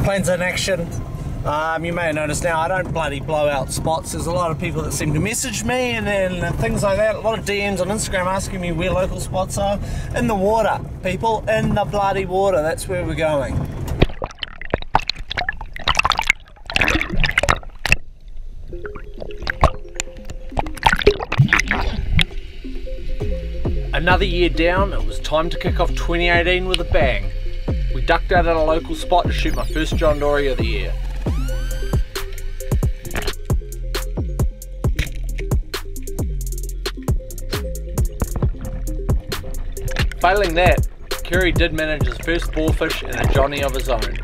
Planes in action. You may have noticed now I don't bloody blow out spots. There's a lot of people that seem to message me and then things like that. A lot of DMs on Instagram asking me where local spots are. In the water, people. In the bloody water. That's where we're going. Another year down, it was time to kick off 2018 with a bang. We ducked out at a local spot to shoot my first John Dory of the year. Failing that, Kerry did manage his first boarfish and a Johnny of his own.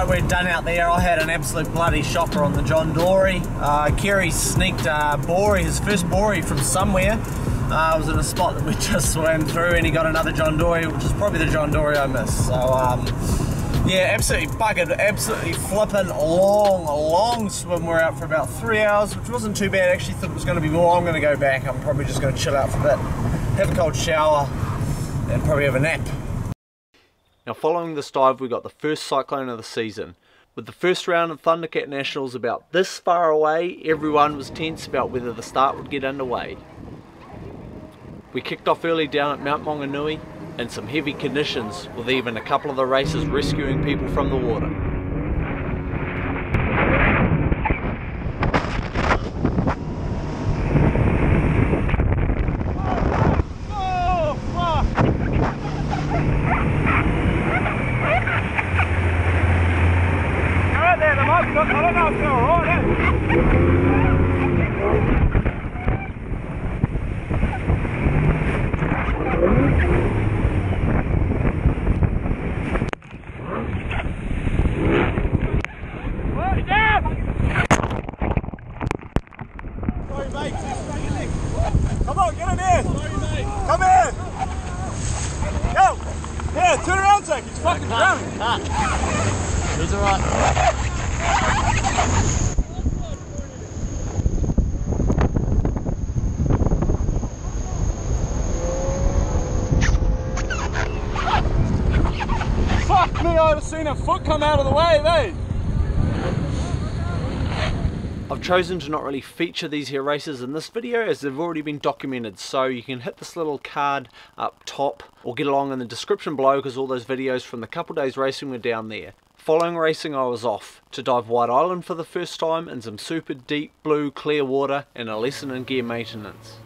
We're done out there. I had an absolute bloody shocker on the John Dory. Kerry sneaked his first bory from somewhere. It was in a spot that we just swam through, and he got another John Dory, which is probably the John Dory I missed. So yeah, absolutely buggered, absolutely flipping long swim. We're out for about 3 hours, which wasn't too bad. I actually thought it was going to be more. I'm going to go back. I'm probably just going to chill out for a bit, have a cold shower, and probably have a nap. Now following this dive we got the first cyclone of the season. With the first round of Thundercat Nationals about this far away, everyone was tense about whether the start would get underway. We kicked off early down at Mount Maunganui in some heavy conditions, with even a couple of the races rescuing people from the water. Come on, get him in! Come in! Go! Yeah, turn around a sec, he's fucking drowning! He's alright. Fuck me, I'd have seen a foot come out of the way, mate! I've chosen to not really feature these here races in this video as they've already been documented, so you can hit this little card up top or get along in the description below because all those videos from the couple days racing were down there. Following racing I was off to dive White Island for the first time in some super deep blue clear water and a lesson in gear maintenance.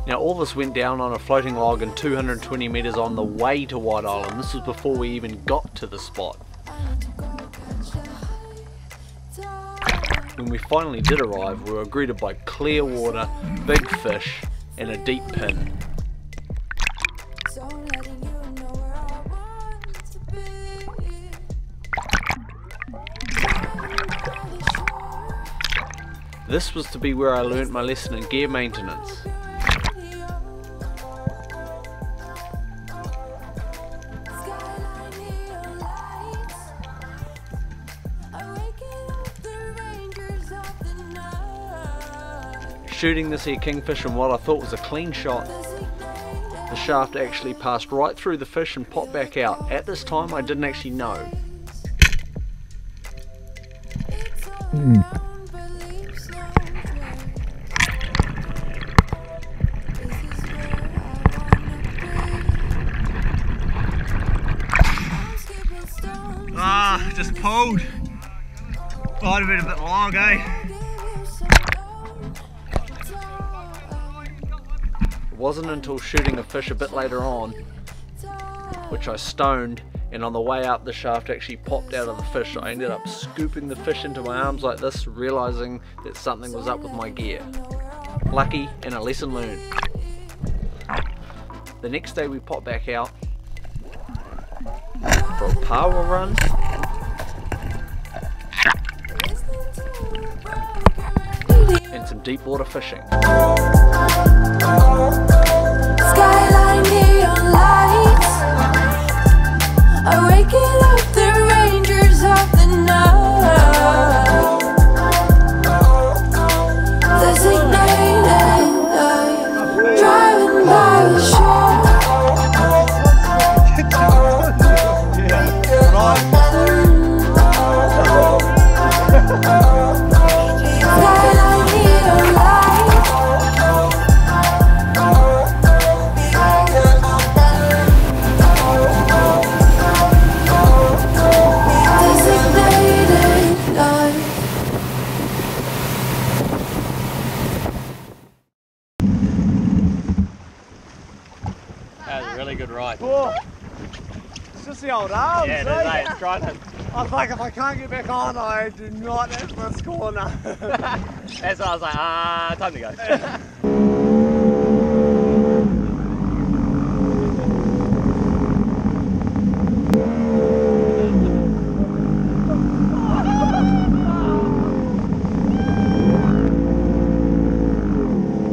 Now all this went down on a floating log and 220 metres on the way to White Island. This was before we even got to the spot. When we finally did arrive, we were greeted by clear water, big fish and a deep pin. This was to be where I learnt my lesson in gear maintenance. Shooting this here kingfish in what I thought was a clean shot, the shaft actually passed right through the fish and popped back out. At this time I didn't actually know. Ah, just pulled. Might have been a bit long, eh? It wasn't until shooting a fish a bit later on, which I stoned, and on the way up the shaft actually popped out of the fish. I ended up scooping the fish into my arms like this, realizing that something was up with my gear. Lucky and a lesson learned. The next day we popped back out for a power run. And some deep water fishing. Skyline neon lights are waking up the rangers of the night. Designated light, driving by the shore. Skyline neon lights. Designated light. That was a really good ride. Oh, it's just the old arms, Yeah, eh? it's grinding. I was like, if I can't get back on, I do not have this corner. That's why I was like, time to go.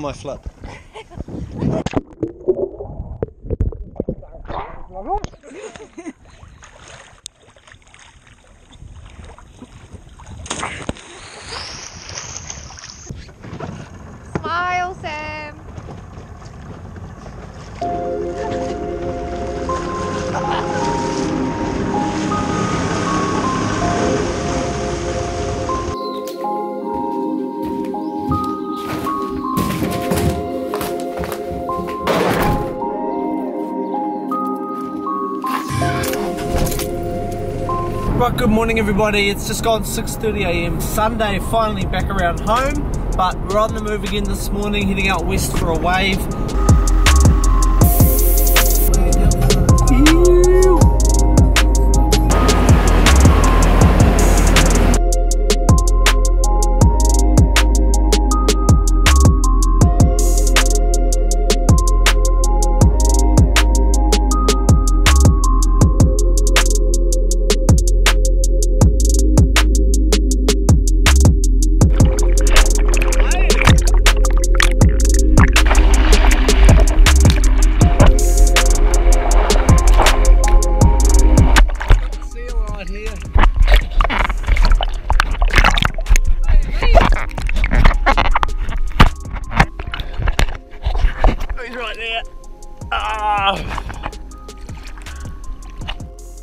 My flip. Smile, Sam. Right, good morning everybody. It's just gone 6:30 AM Sunday, finally back around home, but we're on the move again this morning, heading out west for a wave.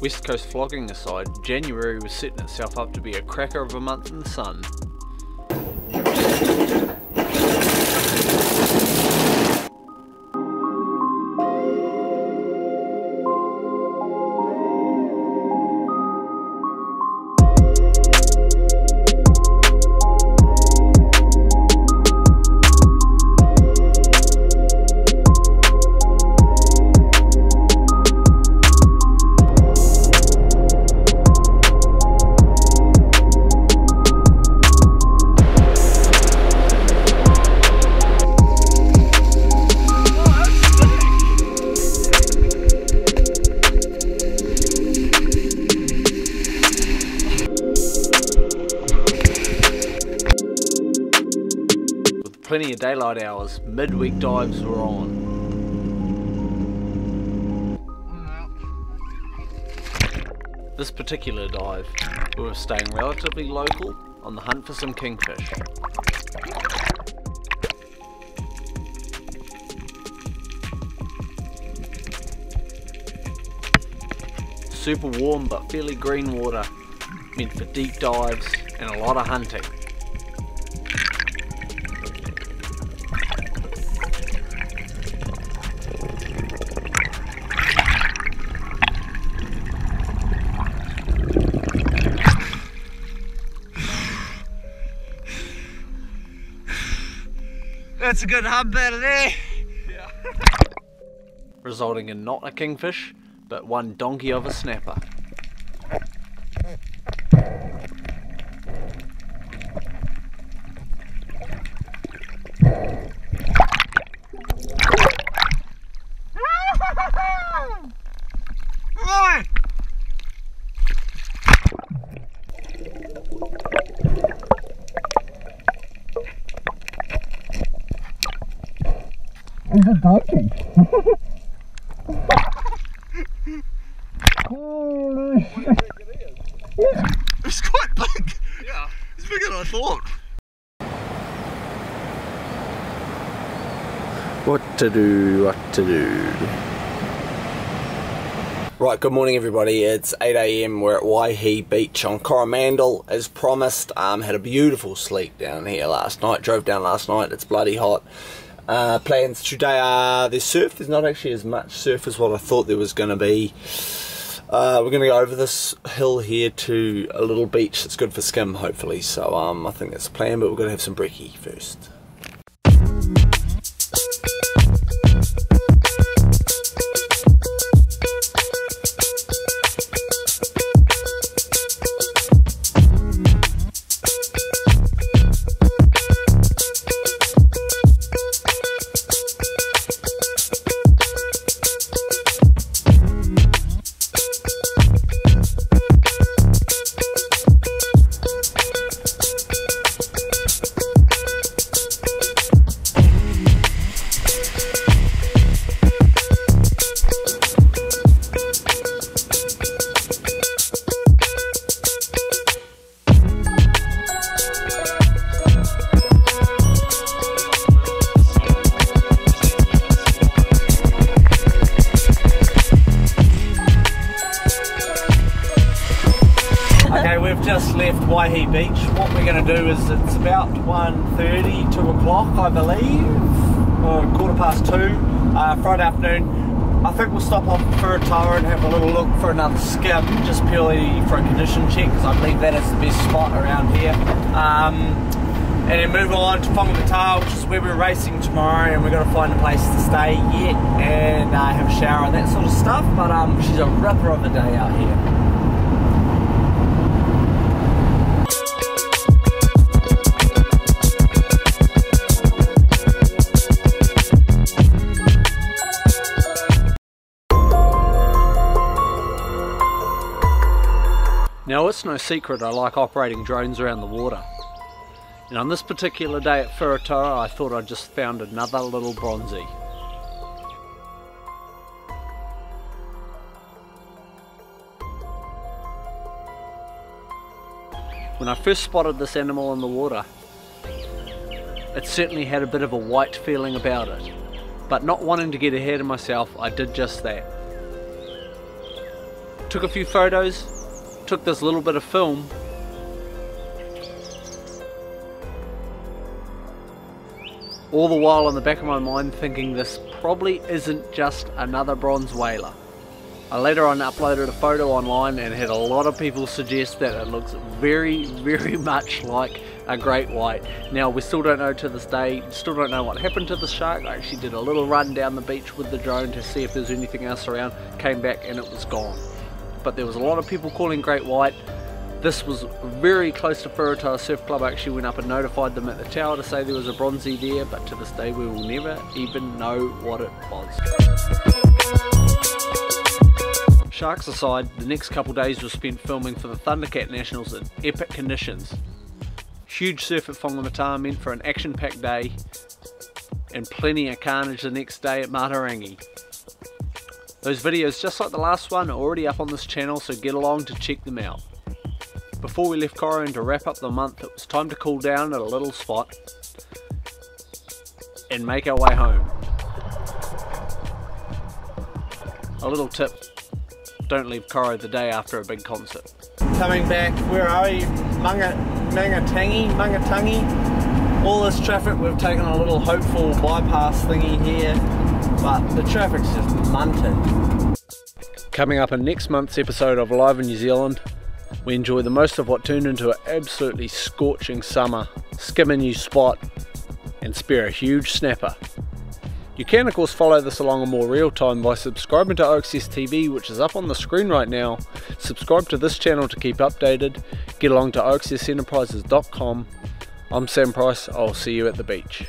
West Coast flogging aside, January was setting itself up to be a cracker of a month in the sun. Plenty of daylight hours, midweek dives were on. This particular dive, we were staying relatively local on the hunt for some kingfish. Super warm but fairly green water, meant for deep dives and a lot of hunting. That's a good hump out of there. Yeah. Resulting in not a kingfish, but one donkey of a snapper. He's a donkey. Holy shit. Yeah. It's quite big. Yeah. It's bigger than I thought. What to do. Right, good morning everybody. It's 8 AM. We're at Waihi Beach on Coromandel as promised. Had a beautiful sleep down here last night. Drove down last night. It's bloody hot. Plans today are there's surf. There's not actually as much surf as what I thought there was going to be. We're going to go over this hill here to a little beach that's good for skim hopefully. So I think that's the plan, but we're going to have some brekkie first. We've just left Waihi Beach. What we're going to do is it's about 1:30, 2 o'clock I believe, or 2:15, Friday afternoon. I think we'll stop off at Thunderctas and have a little look for another skim, just purely for a condition check, because I believe that is the best spot around here. And then move on to Thunderctas, which is where we're racing tomorrow, and we're going to find a place to stay yet and have a shower and that sort of stuff. But she's a ripper of a day out here. Now it's no secret I like operating drones around the water, and on this particular day at Thunderctas I thought I'd just found another little bronzy. When I first spotted this animal in the water, it certainly had a bit of a white feeling about it, but not wanting to get ahead of myself, I did just that. Took a few photos, took this little bit of film, all the while in the back of my mind thinking this probably isn't just another bronze whaler. I later on uploaded a photo online and had a lot of people suggest that it looks very, very much like a great white. Now we still don't know to this day, still don't know what happened to the shark. I actually did a little run down the beach with the drone to see if there's anything else around, came back and it was gone. But there was a lot of people calling great white. This was very close to Thunderctas Surf Club. I actually went up and notified them at the tower to say there was a bronzy there, but to this day we will never even know what it was. Sharks aside, the next couple days were spent filming for the Thunderctas Nationals in epic conditions. Huge surf at Thunderctas meant for an action-packed day, and plenty of carnage the next day at Matarangi. Those videos, just like the last one, are already up on this channel, so get along to check them out. Before we left Coro and to wrap up the month, it was time to cool down at a little spot and make our way home. A little tip, don't leave Coro the day after a big concert. coming back, where are we? Mangatangi. All this traffic, we've taken a little hopeful bypass thingy here, but the traffic's just munted. Coming up in next month's episode of Live in New Zealand, we enjoy the most of what turned into an absolutely scorching summer, skim a new spot, and spear a huge snapper. You can of course follow this along in more real time by subscribing to OXS TV, which is up on the screen right now. Subscribe to this channel to keep updated. Get along to oxsenterprises.com. I'm Sam Price, I'll see you at the beach.